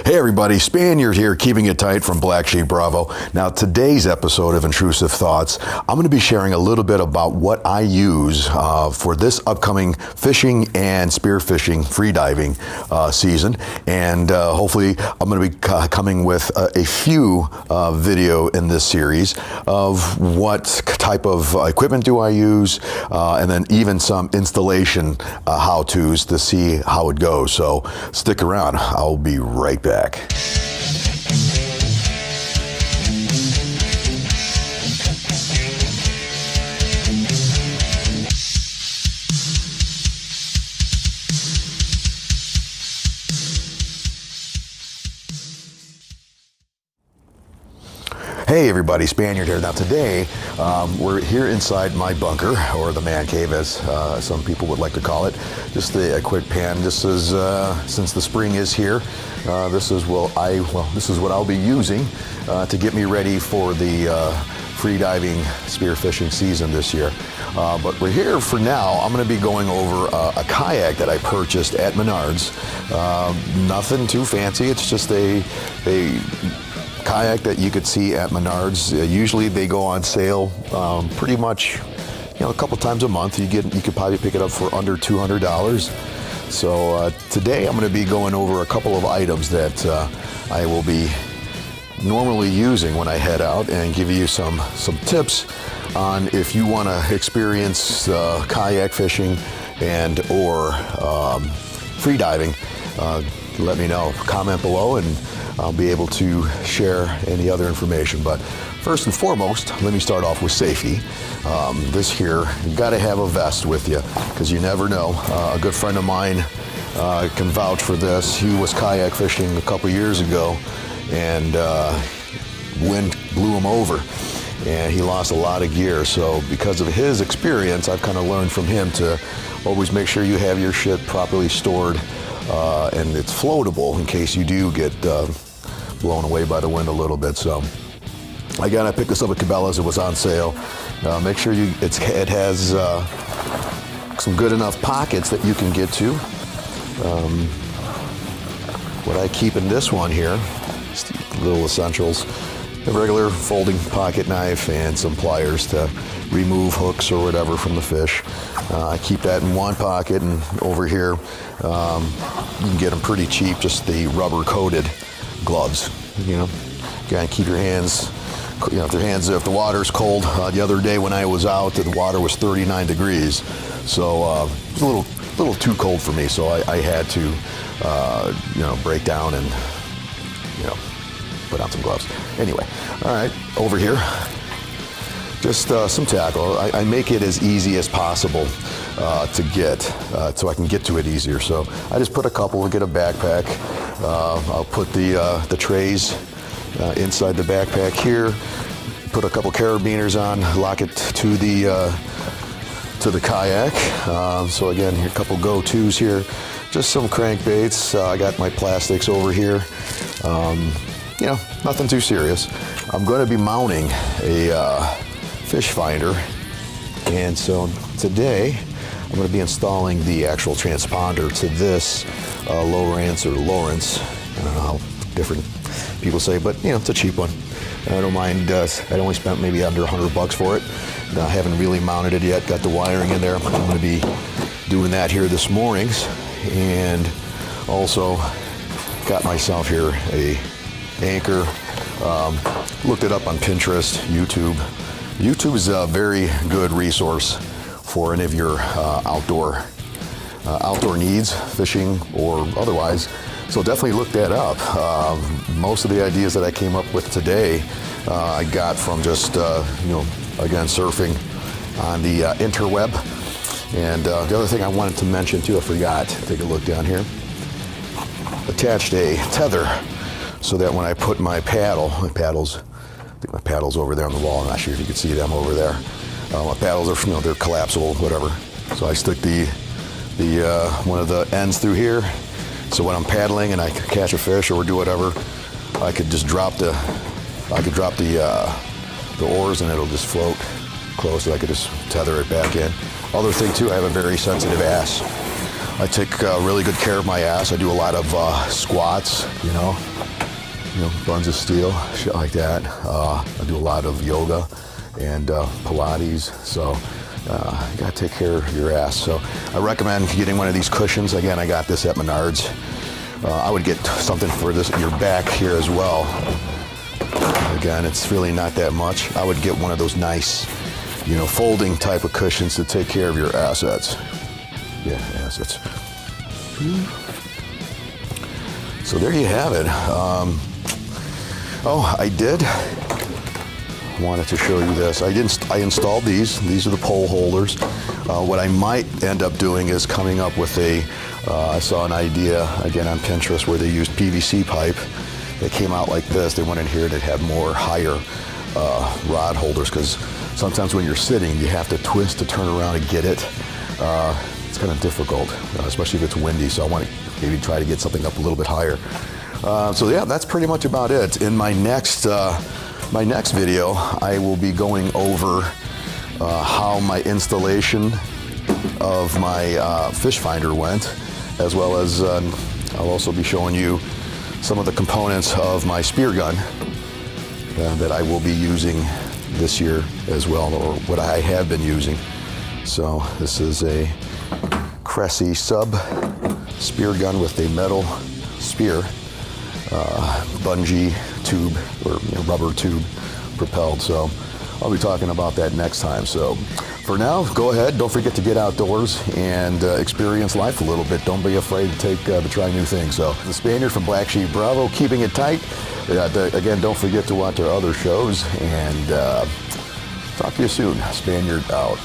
Hey everybody, Spaniard here, keeping it tight from BlackSheep Bravo. Now today's episode of Intrusive Thoughts, I'm going to be sharing a little bit about what I use for this upcoming fishing and spearfishing freediving season. And hopefully I'm going to be coming with a few video in this series of what type of equipment do I use, and then even some installation how-tos to see how it goes. So stick around, I'll be right back. Hey everybody, Spaniard here. Now today, we're here inside my bunker, or the man cave as some people would like to call it. Just a quick pan. This is, since the spring is here, this is what I'll be using to get me ready for the freediving spearfishing season this year. But we're here for now. I'm going to be going over a kayak that I purchased at Menards. Nothing too fancy. It's just a kayak that you could see at Menards. Usually they go on sale pretty much, a couple times a month. You could probably pick it up for under $200. So today I'm going to be going over a couple of items that I will be normally using when I head out, and give you some tips on if you want to experience kayak fishing and or freediving. Let me know. Comment below and I'll be able to share any other information. But first and foremost, let me start off with safety. This here, you got to have a vest with you because you never know. A good friend of mine can vouch for this. He was kayak fishing a couple years ago, and wind blew him over, and he lost a lot of gear. So because of his experience, I've kind of learned from him to always make sure you have your shit properly stored, and it's floatable in case you do get blown away by the wind a little bit. So again, I picked this up at Cabela's. It was on sale. Make sure it has some good enough pockets that you can get to. What I keep in this one here, just little essentials: a regular folding pocket knife and some pliers to remove hooks or whatever from the fish. I keep that in one pocket, and over here you can get them pretty cheap, just the rubber coated gloves. Gotta keep your hands, if the water's cold. The other day when I was out, the water was 39 degrees, so it was a little too cold for me, so I had to break down and put on some gloves. Anyway, all right, over here, just some tackle. I make it as easy as possible to get, so I can get to it easier. So I just put a couple, get a backpack. I'll put the trays inside the backpack here. Put a couple carabiners on, lock it to the kayak. So again, here, a couple go-tos here. Just some crankbaits. I got my plastics over here. Nothing too serious. I'm going to be mounting a fish finder, and so today I'm going to be installing the actual transponder to this Lowrance or Lawrence. I don't know how different people say, but it's a cheap one. I don't mind. I only spent maybe under $100 for it. I haven't really mounted it yet. Got the wiring in there. I'm going to be doing that here this morning, and also got myself here a anchor. Looked it up on Pinterest, YouTube. YouTube is a very good resource for any of your outdoor needs, fishing or otherwise. So definitely look that up. Most of the ideas that I came up with today, I got from just again, surfing on the interweb. And the other thing I wanted to mention too, I forgot. Take a look down here. Attached a tether, so that when I put my paddles, I think my paddle's over there on the wall. I'm not sure if you can see them over there. My paddles are, they're collapsible, whatever. So I stick the one of the ends through here. So when I'm paddling and I catch a fish or do whatever, I could just drop the oars and it'll just float close. So I could just tether it back in. Other thing too, I have a very sensitive ass. I take really good care of my ass. I do a lot of squats, you know, buns of steel, shit like that. I do a lot of yoga and Pilates, so you gotta take care of your ass. So I recommend getting one of these cushions. Again, I got this at Menards. I would get something for this your back here as well. Again, it's really not that much. I would get one of those nice, you know, folding type of cushions to take care of your assets. Yeah, assets. So there you have it. Oh, I wanted to show you this. I installed these. These are the pole holders. What I might end up doing is coming up with I saw an idea again on Pinterest where they used PVC pipe. They came out like this. They went in here to have more higher rod holders, because sometimes when you're sitting, you have to twist to turn around and get it. It's kind of difficult, especially if it's windy. So I want to maybe try to get something up a little bit higher. So yeah, that's pretty much about it. In my next video, I will be going over how my installation of my fish finder went, as well as I'll also be showing you some of the components of my spear gun that I will be using this year as well, or what I have been using. So this is a Cressy sub spear gun with a metal spear, bungee tube, or rubber tube propelled. So I'll be talking about that next time. So for now, go ahead. Don't forget to get outdoors and experience life a little bit. Don't be afraid to try new things. So the Spaniard from BlackSheep Bravo, keeping it tight. Again, don't forget to watch our other shows, and talk to you soon. Spaniard out.